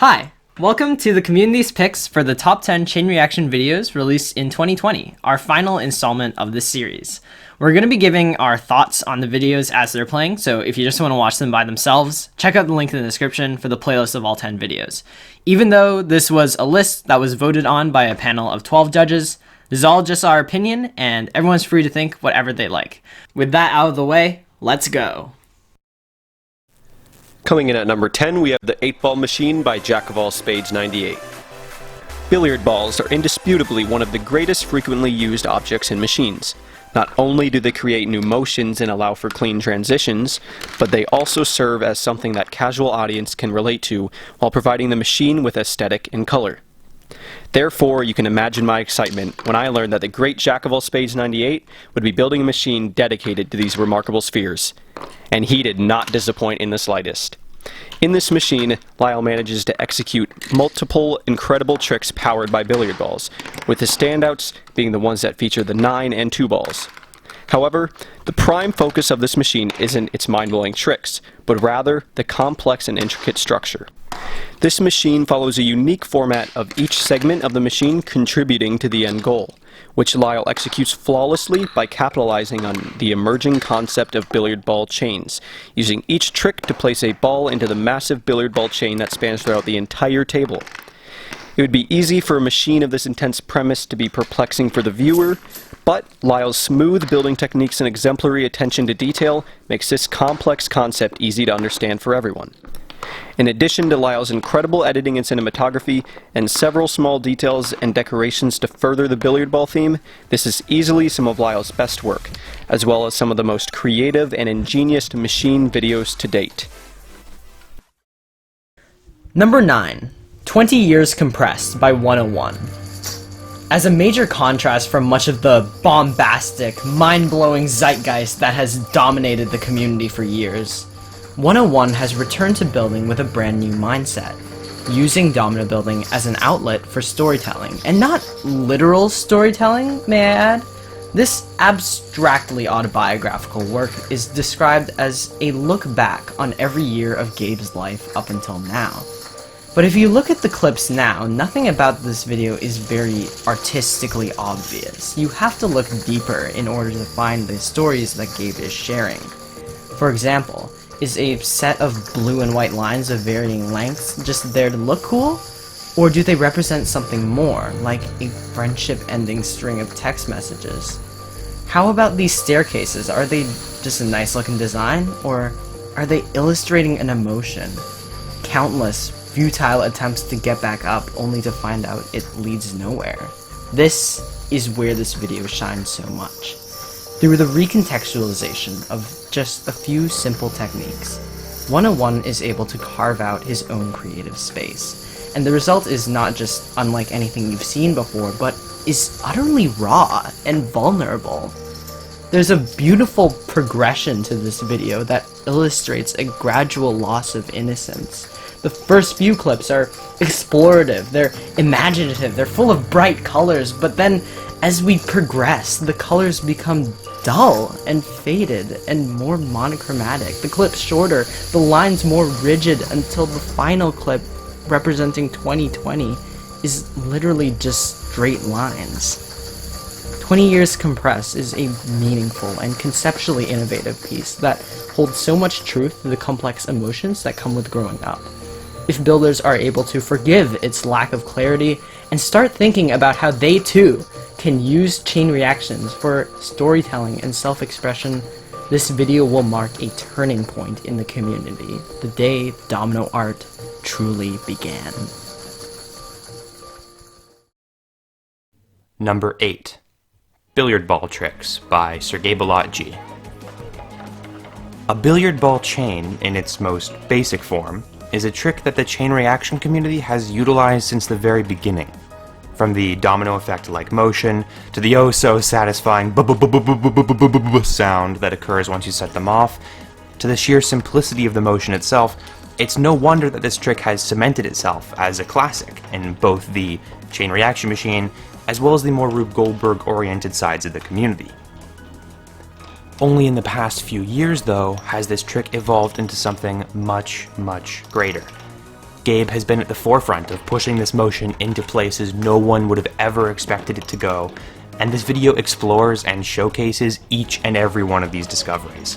Hi, welcome to the community's picks for the top 10 chain reaction videos released in 2020, our final installment of this series. We're going to be giving our thoughts on the videos as they're playing, so if you just want to watch them by themselves, check out the link in the description for the playlist of all 10 videos. Even though this was a list that was voted on by a panel of 12 judges, this is all just our opinion, and everyone's free to think whatever they like. With that out of the way, let's go! Coming in at number 10, we have the 8-Ball Machine by Jack of All Spades 98. Billiard balls are indisputably one of the greatest frequently used objects in machines. Not only do they create new motions and allow for clean transitions, but they also serve as something that casual audience can relate to while providing the machine with aesthetic and color. Therefore, you can imagine my excitement when I learned that the great Jack of All Spades 98 would be building a machine dedicated to these remarkable spheres. And he did not disappoint in the slightest. In this machine, Lyle manages to execute multiple incredible tricks powered by billiard balls, with his standouts being the ones that feature the 9 and 2 balls. However, the prime focus of this machine isn't its mind-blowing tricks, but rather the complex and intricate structure. This machine follows a unique format of each segment of the machine contributing to the end goal, which Lyle executes flawlessly by capitalizing on the emerging concept of billiard ball chains, using each trick to place a ball into the massive billiard ball chain that spans throughout the entire table. It would be easy for a machine of this intense premise to be perplexing for the viewer, but Lyle's smooth building techniques and exemplary attention to detail makes this complex concept easy to understand for everyone. In addition to Lyle's incredible editing and cinematography, and several small details and decorations to further the billiard ball theme, this is easily some of Lyle's best work, as well as some of the most creative and ingenious machine videos to date. Number 9. 20 Years Compressed by 101. As a major contrast from much of the bombastic, mind-blowing zeitgeist that has dominated the community for years, 101 has returned to building with a brand new mindset, using domino building as an outlet for storytelling, and not literal storytelling, may I add. This abstractly autobiographical work is described as a look back on every year of Gabe's life up until now. But if you look at the clips now, nothing about this video is very artistically obvious. You have to look deeper in order to find the stories that Gabe is sharing. For example, is a set of blue and white lines of varying lengths just there to look cool? Or do they represent something more, like a friendship-ending string of text messages? How about these staircases? Are they just a nice-looking design? Or are they illustrating an emotion? Countless futile attempts to get back up only to find out it leads nowhere. This is where this video shines so much. Through the recontextualization of just a few simple techniques, 101 is able to carve out his own creative space, and the result is not just unlike anything you've seen before, but is utterly raw and vulnerable. There's a beautiful progression to this video that illustrates a gradual loss of innocence. The first few clips are explorative, they're imaginative, they're full of bright colors, but then as we progress, the colors become dull and faded and more monochromatic. The clip's shorter, the lines more rigid, until the final clip, representing 2020, is literally just straight lines. 20 Years Compressed is a meaningful and conceptually innovative piece that holds so much truth to the complex emotions that come with growing up. If builders are able to forgive its lack of clarity and start thinking about how they too can use chain reactions for storytelling and self-expression, this video will mark a turning point in the community, the day domino art truly began. Number 8. Billiard Ball Tricks by Sirgabealot G. A billiard ball chain, in its most basic form, is a trick that the chain reaction community has utilized since the very beginning. From the domino effect-like motion, to the oh-so-satisfying sound that occurs once you set them off, to the sheer simplicity of the motion itself, it's no wonder that this trick has cemented itself as a classic in both the chain reaction machine as well as the more Rube Goldberg-oriented sides of the community. Only in the past few years, though, has this trick evolved into something much, much greater. Gabe has been at the forefront of pushing this motion into places no one would have ever expected it to go, and this video explores and showcases each and every one of these discoveries.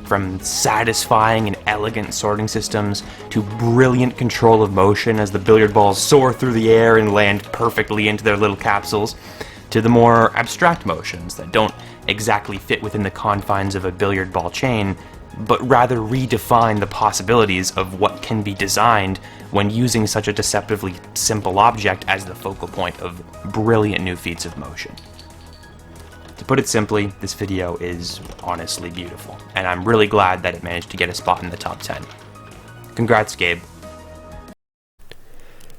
From satisfying and elegant sorting systems, to brilliant control of motion as the billiard balls soar through the air and land perfectly into their little capsules, to the more abstract motions that don't exactly fit within the confines of a billiard ball chain, but rather redefine the possibilities of what can be designed when using such a deceptively simple object as the focal point of brilliant new feats of motion. To put it simply, this video is honestly beautiful, and I'm really glad that it managed to get a spot in the top 10. Congrats, Gabe.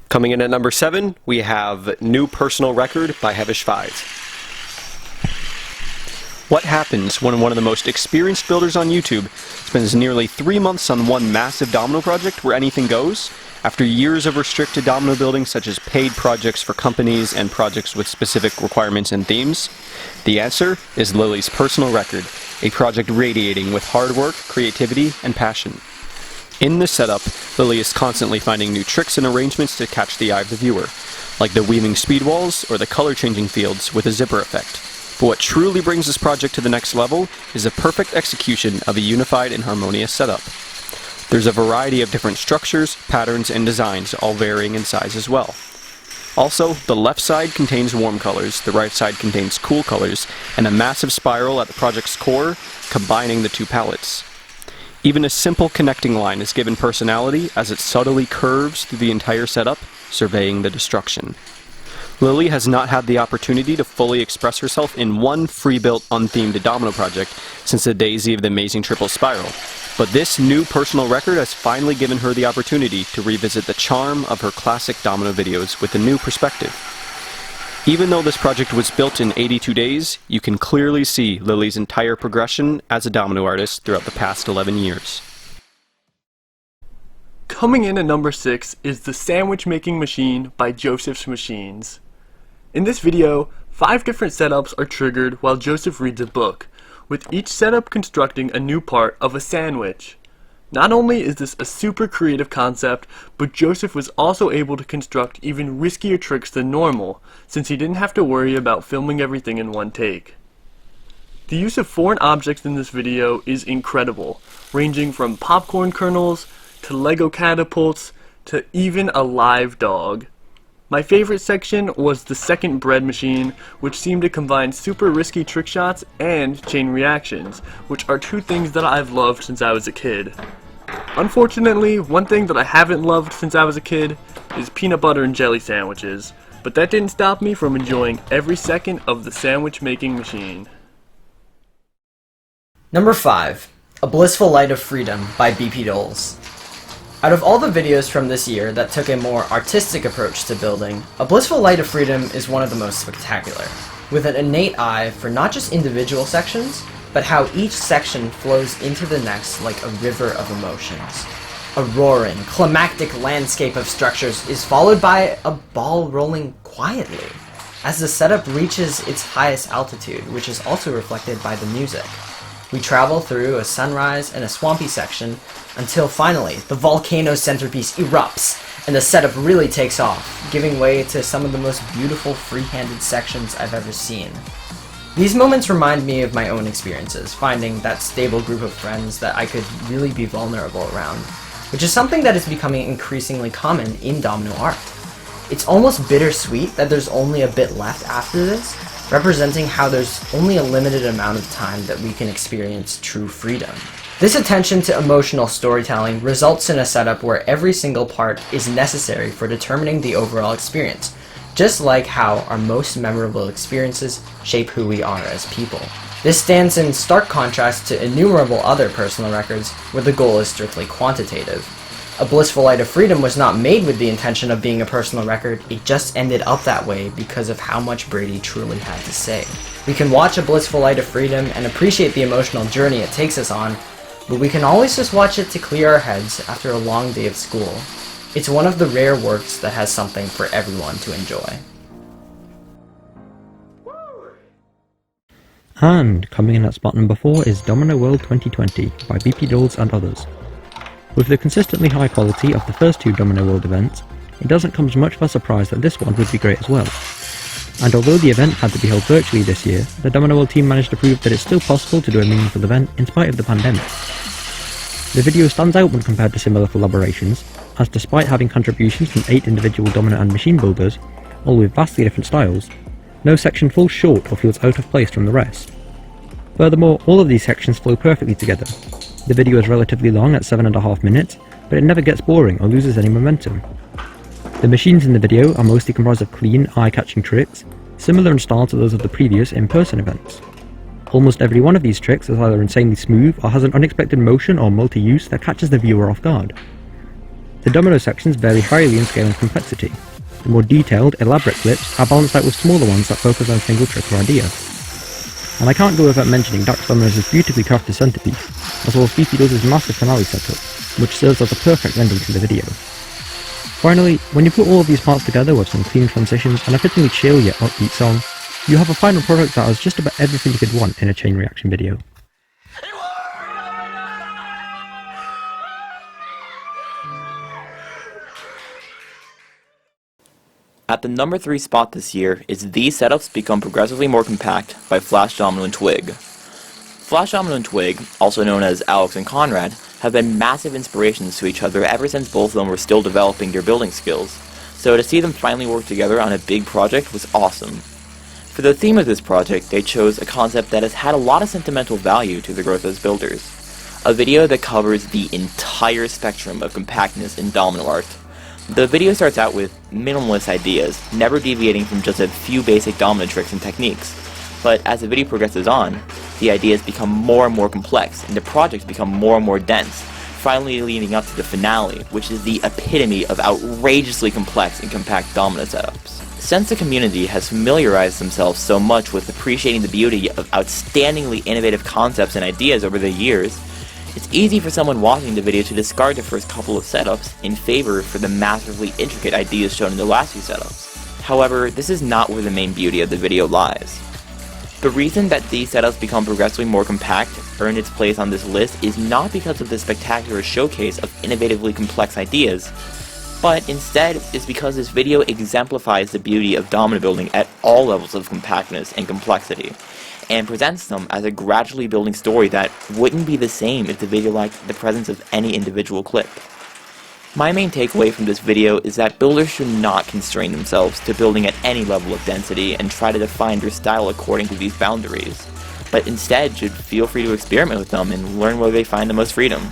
Coming in at number 7, we have New Personal Record by Hevish5. What happens when one of the most experienced builders on YouTube spends nearly 3 months on one massive domino project where anything goes, after years of restricted domino building such as paid projects for companies and projects with specific requirements and themes? The answer is Lily's personal record, a project radiating with hard work, creativity, and passion. In this setup, Lily is constantly finding new tricks and arrangements to catch the eye of the viewer, like the weaving speed walls or the color changing fields with a zipper effect. But what truly brings this project to the next level is a perfect execution of a unified and harmonious setup. There's a variety of different structures, patterns, and designs, all varying in size as well. Also, the left side contains warm colors, the right side contains cool colors, and a massive spiral at the project's core, combining the two palettes. Even a simple connecting line is given personality as it subtly curves through the entire setup, surveying the destruction. Lily has not had the opportunity to fully express herself in one free-built, unthemed domino project since the daisy of the amazing triple spiral, but this new personal record has finally given her the opportunity to revisit the charm of her classic domino videos with a new perspective. Even though this project was built in 82 days, you can clearly see Lily's entire progression as a domino artist throughout the past 11 years. Coming in at number 6 is The Sandwich Making Machine by Joseph's Machines. In this video, 5 different setups are triggered while Joseph reads a book, with each setup constructing a new part of a sandwich. Not only is this a super creative concept, but Joseph was also able to construct even riskier tricks than normal, since he didn't have to worry about filming everything in one take. The use of foreign objects in this video is incredible, ranging from popcorn kernels, to Lego catapults, to even a live dog. My favorite section was the second bread machine, which seemed to combine super risky trick shots and chain reactions, which are 2 things that I've loved since I was a kid. Unfortunately, one thing that I haven't loved since I was a kid is peanut butter and jelly sandwiches, but that didn't stop me from enjoying every second of the sandwich making machine. Number 5. A Blissful Light of Freedom by bpdoles. Out of all the videos from this year that took a more artistic approach to building, A Blissful Light of Freedom is one of the most spectacular, with an innate eye for not just individual sections, but how each section flows into the next like a river of emotions. A roaring, climactic landscape of structures is followed by a ball rolling quietly, as the setup reaches its highest altitude, which is also reflected by the music. We travel through a sunrise and a swampy section until finally the volcano centerpiece erupts and the setup really takes off, giving way to some of the most beautiful free-handed sections I've ever seen. These moments remind me of my own experiences, finding that stable group of friends that I could really be vulnerable around, which is something that is becoming increasingly common in domino art. It's almost bittersweet that there's only a bit left after this, representing how there's only a limited amount of time that we can experience true freedom. This attention to emotional storytelling results in a setup where every single part is necessary for determining the overall experience, just like how our most memorable experiences shape who we are as people. This stands in stark contrast to innumerable other personal records where the goal is strictly quantitative. A Blissful Light of Freedom was not made with the intention of being a personal record, it just ended up that way because of how much Brady truly had to say. We can watch A Blissful Light of Freedom and appreciate the emotional journey it takes us on, but we can always just watch it to clear our heads after a long day of school. It's one of the rare works that has something for everyone to enjoy. And coming in at spot number 4 is Domino World 2020 by bpdoles and others. With the consistently high quality of the first two Domino World events, it doesn't come as much of a surprise that this one would be great as well. And although the event had to be held virtually this year, the Domino World team managed to prove that it's still possible to do a meaningful event in spite of the pandemic. The video stands out when compared to similar collaborations, as despite having contributions from 8 individual domino and machine builders, all with vastly different styles, no section falls short or feels out of place from the rest. Furthermore, all of these sections flow perfectly together. The video is relatively long at 7.5 minutes, but it never gets boring or loses any momentum. The machines in the video are mostly comprised of clean, eye-catching tricks, similar in style to those of the previous in-person events. Almost every one of these tricks is either insanely smooth or has an unexpected motion or multi-use that catches the viewer off guard. The domino sections vary highly in scale and complexity. The more detailed, elaborate clips are balanced out with smaller ones that focus on a single trick or idea. And I can't go without mentioning Dr. Domino's beautifully crafted centerpiece, as well as bpdoles' massive finale setup, which serves as a perfect ending to the video. Finally, when you put all of these parts together with some clean transitions and a fittingly chill yet upbeat song, you have a final product that has just about everything you could want in a chain reaction video. At the number 3 spot this year is These Setups Become Progressively More Compact by Flash Domino and Twig. Flash Domino and Twig, also known as Alex and Conrad, have been massive inspirations to each other ever since both of them were still developing their building skills, so to see them finally work together on a big project was awesome. For the theme of this project, they chose a concept that has had a lot of sentimental value to the growth as builders. A video that covers the entire spectrum of compactness in domino art. The video starts out with minimalist ideas, never deviating from just a few basic domino tricks and techniques. But as the video progresses on, the ideas become more and more complex, and the projects become more and more dense, finally leading up to the finale, which is the epitome of outrageously complex and compact domino setups. Since the community has familiarized themselves so much with appreciating the beauty of outstandingly innovative concepts and ideas over the years, it's easy for someone watching the video to discard the first couple of setups in favor for the massively intricate ideas shown in the last few setups. However, this is not where the main beauty of the video lies. The reason that these setups become progressively more compact earned its place on this list is not because of the spectacular showcase of innovatively complex ideas, but instead is because this video exemplifies the beauty of domino building at all levels of compactness and complexity, and presents them as a gradually building story that wouldn't be the same if the video lacked the presence of any individual clip. My main takeaway from this video is that builders should not constrain themselves to building at any level of density and try to define their style according to these boundaries, but instead should feel free to experiment with them and learn where they find the most freedom.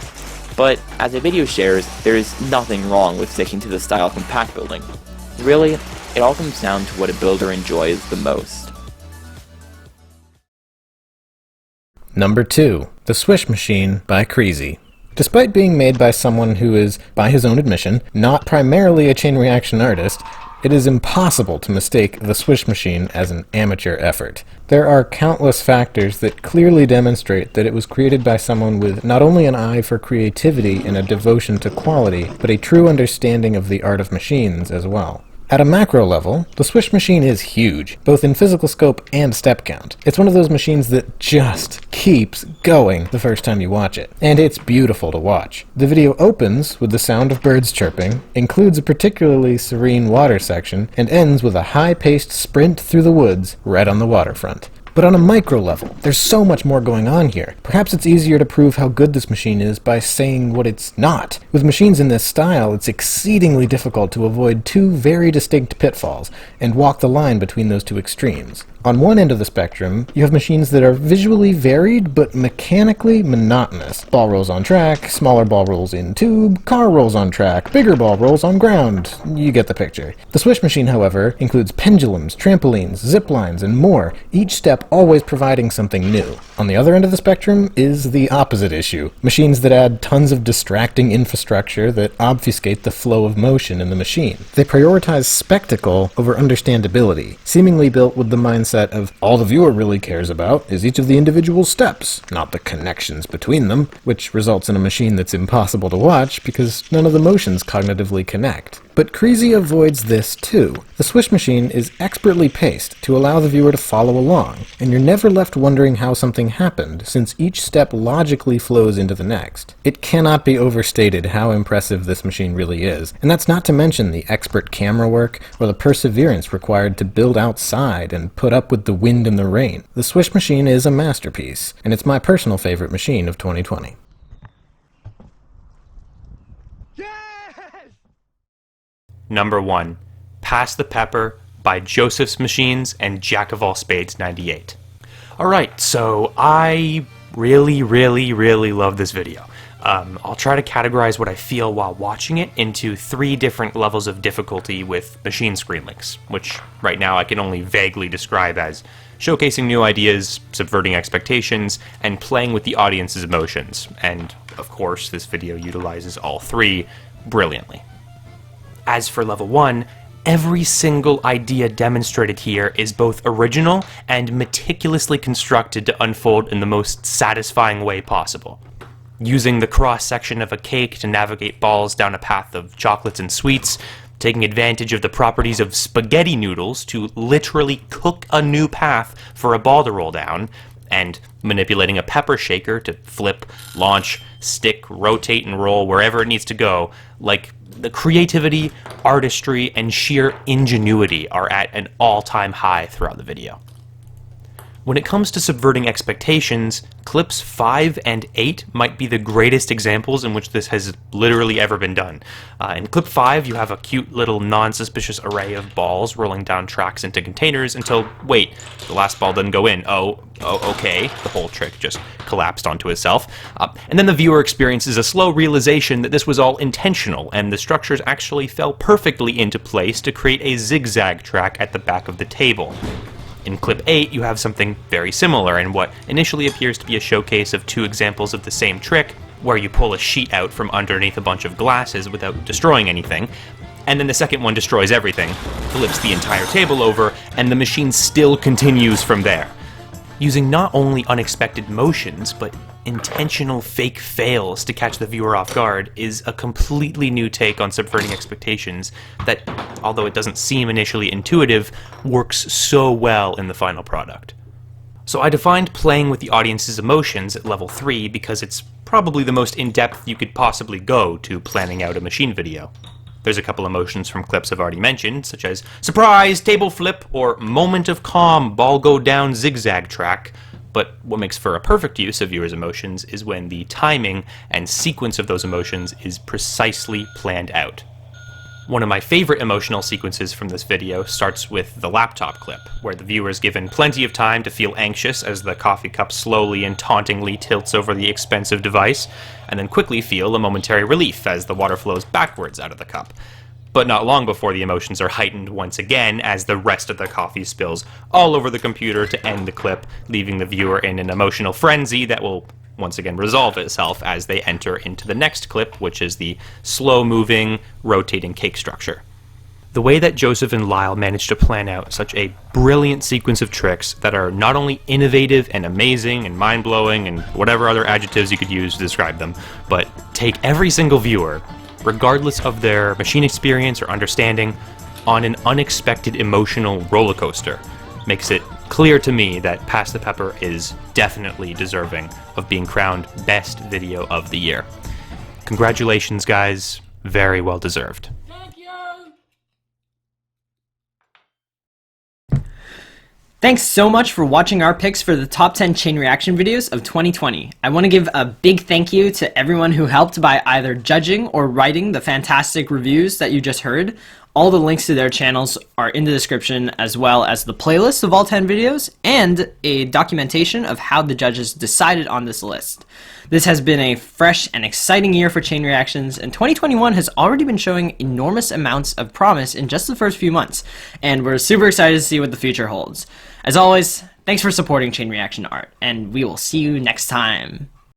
But, as the video shares, there is nothing wrong with sticking to the style of compact building. Really, it all comes down to what a builder enjoys the most. Number 2. The Swish Machine by Creezy. Despite being made by someone who is, by his own admission, not primarily a chain reaction artist, it is impossible to mistake the Swish Machine as an amateur effort. There are countless factors that clearly demonstrate that it was created by someone with not only an eye for creativity and a devotion to quality, but a true understanding of the art of machines as well. At a macro level, the Swish Machine is huge, both in physical scope and step count. It's one of those machines that just keeps going the first time you watch it, and it's beautiful to watch. The video opens with the sound of birds chirping, includes a particularly serene water section, and ends with a high-paced sprint through the woods right on the waterfront. But on a micro level, there's so much more going on here. Perhaps it's easier to prove how good this machine is by saying what it's not. With machines in this style, it's exceedingly difficult to avoid two very distinct pitfalls, and walk the line between those two extremes. On one end of the spectrum, you have machines that are visually varied, but mechanically monotonous. Ball rolls on track, smaller ball rolls in tube, car rolls on track, bigger ball rolls on ground. You get the picture. The Swish Machine, however, includes pendulums, trampolines, zip lines, and more, each step always providing something new. On the other end of the spectrum is the opposite issue. Machines that add tons of distracting infrastructure that obfuscate the flow of motion in the machine. They prioritize spectacle over understandability, seemingly built with the mindset of all the viewer really cares about is each of the individual steps, not the connections between them, which results in a machine that's impossible to watch because none of the motions cognitively connect. But Creezy avoids this too. The Swish machine is expertly paced to allow the viewer to follow along, and you're never left wondering how something happened, since each step logically flows into the next. It cannot be overstated how impressive this machine really is, and that's not to mention the expert camera work or the perseverance required to build outside and put up with the wind and the rain. The Swish machine is a masterpiece, and it's my personal favorite machine of 2020. Number 1. Pass the Pepper by Joseph's Machines and Jack of All Spades 98. Alright, so I really love this video. I'll try to categorize what I feel while watching it into 3 different levels of difficulty with machine screen links, which right now I can only vaguely describe as showcasing new ideas, subverting expectations, and playing with the audience's emotions. And, of course, this video utilizes all 3 brilliantly. As for level 1, every single idea demonstrated here is both original and meticulously constructed to unfold in the most satisfying way possible. Using the cross-section of a cake to navigate balls down a path of chocolates and sweets, taking advantage of the properties of spaghetti noodles to literally cook a new path for a ball to roll down, and manipulating a pepper shaker to flip, launch, stick, rotate, and roll wherever it needs to go, like the creativity, artistry, and sheer ingenuity are at an all-time high throughout the video. When it comes to subverting expectations, clips 5 and 8 might be the greatest examples in which this has literally ever been done. In clip 5, you have a cute little non-suspicious array of balls rolling down tracks into containers until, wait, the last ball didn't go in. Oh, okay, the whole trick just collapsed onto itself. And then the viewer experiences a slow realization that this was all intentional, and the structures actually fell perfectly into place to create a zigzag track at the back of the table. In clip 8, you have something very similar in what initially appears to be a showcase of 2 examples of the same trick, where you pull a sheet out from underneath a bunch of glasses without destroying anything, and then the second one destroys everything, flips the entire table over, and the machine still continues from there. Using not only unexpected motions, but intentional fake fails to catch the viewer off guard is a completely new take on subverting expectations that, although it doesn't seem initially intuitive, works so well in the final product. So I defined playing with the audience's emotions at level 3 because it's probably the most in-depth you could possibly go to planning out a machine video. There's a couple emotions from clips I've already mentioned, such as surprise, table flip, or moment of calm, ball go down zigzag track. But what makes for a perfect use of viewers' emotions is when the timing and sequence of those emotions is precisely planned out. One of my favorite emotional sequences from this video starts with the laptop clip, where the viewer is given plenty of time to feel anxious as the coffee cup slowly and tauntingly tilts over the expensive device, and then quickly feel a momentary relief as the water flows backwards out of the cup. But not long before the emotions are heightened once again as the rest of the coffee spills all over the computer to end the clip, leaving the viewer in an emotional frenzy that will once again resolve itself as they enter into the next clip, which is the slow-moving, rotating cake structure. The way that Joseph and Lyle managed to plan out such a brilliant sequence of tricks that are not only innovative and amazing and mind-blowing and whatever other adjectives you could use to describe them, but take every single viewer, regardless of their machine experience or understanding, on an unexpected emotional roller coaster, makes it clear to me that Pass the Pepper is definitely deserving of being crowned Best Video of the Year. Congratulations, guys. Very well deserved. Thanks so much for watching our picks for the top 10 chain reaction videos of 2020. I want to give a big thank you to everyone who helped by either judging or writing the fantastic reviews that you just heard. All the links to their channels are in the description, as well as the playlist of all 10 videos and a documentation of how the judges decided on this list. This has been a fresh and exciting year for chain reactions, and 2021 has already been showing enormous amounts of promise in just the first few months, and we're super excited to see what the future holds. As always, thanks for supporting chain reaction art, and we will see you next time.